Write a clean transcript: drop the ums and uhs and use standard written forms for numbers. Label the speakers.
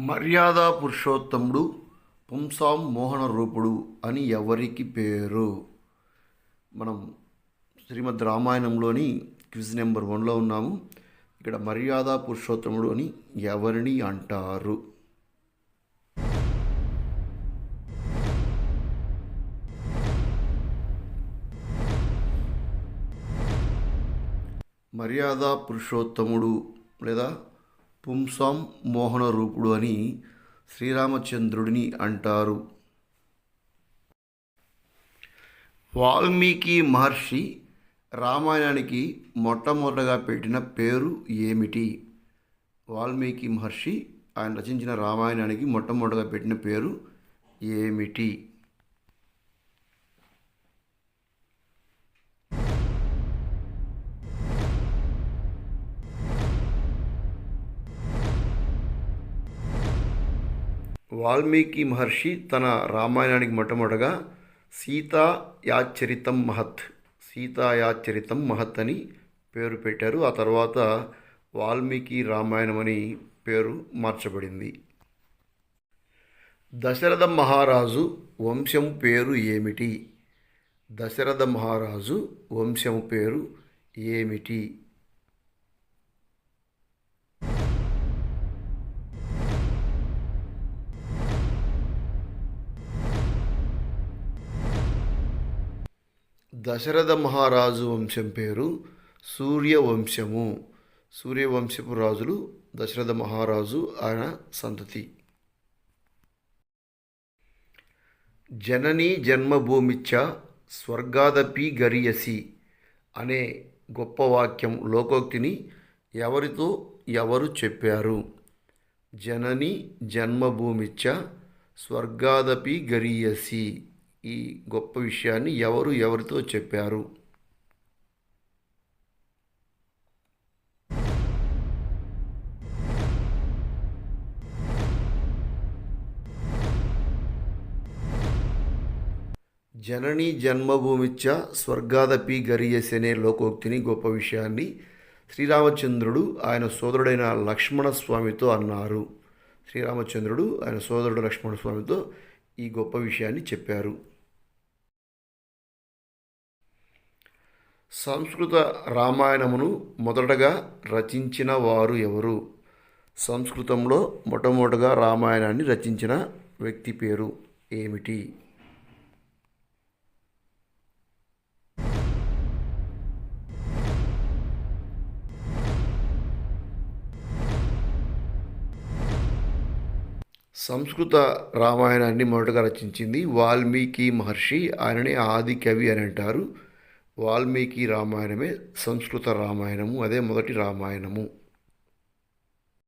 Speaker 1: మర్యాద పురుషోత్తముడు పుంసాం మోహన రూపుడు అని ఎవరికి పేరు? మనం శ్రీమద్ రామాయణంలోని క్విజ్ నెంబర్ 1లో ఉన్నాము. ఇక్కడ మర్యాద పురుషోత్తముడు అని ఎవరిని అంటారు? మర్యాద పురుషోత్తముడు లేదా పుంసాం మోహన రూపుడు అని శ్రీరామచంద్రుడిని అంటారు. వాల్మీకి మహర్షి రామాయణానికి మొట్టమొదటగా పెట్టిన పేరు ఏమిటి? వాల్మీకి మహర్షి ఆయన రచించిన రామాయణానికి మొట్టమొదటగా పెట్టిన పేరు ఏమిటి? వాల్మీకి మహర్షి తన రామాయణానికి మొట్టమొదటగా సీతాయాచరితం మహత్ అని పేరు పెట్టారు. ఆ తర్వాత వాల్మీకి రామాయణం అని పేరు మార్చబడింది. దశరథ మహారాజు వంశం పేరు ఏమిటి? దశరథ మహారాజు వంశం పేరు ఏమిటి? దశరథ మహారాజు వంశం పేరు సూర్యవంశము. సూర్యవంశపు రాజులు దశరథ మహారాజు ఆయన సంతతి. జననీ జన్మభూమిచ్చ స్వర్గాదపి గరీయసి అనే గొప్ప వాక్యం లోకోక్తిని ఎవరితో ఎవరు చెప్పారు? జనని జన్మభూమిచ్చ స్వర్గాదపి గరీయసి ఈ గొప్ప విషయాన్ని ఎవరితో చెప్పారు? జనని జన్మభూమిచ్చ స్వర్గాదపి గరీయసి అనే లోకోక్తిని గొప్ప విషయాన్ని శ్రీరామచంద్రుడు ఆయన సోదరుడైన లక్ష్మణస్వామితో అన్నారు. శ్రీరామచంద్రుడు ఆయన సోదరుడు లక్ష్మణస్వామితో ఈ గొప్ప విషయాన్ని చెప్పారు. సంస్కృత రామాయణమును మొదటగా రచించిన వారు ఎవరు? సంస్కృతంలో మొట్టమొదటగా రామాయణాన్ని రచించిన వ్యక్తి పేరు ఏమిటి? సంస్కృత రామాయణాన్ని మొదటగా రచించింది వాల్మీకి మహర్షి. ఆయననే ఆది కవి అని అంటారు. వాల్మీకి రామాయణమే సంస్కృత రామాయణము, అదే మొదటి రామాయణము.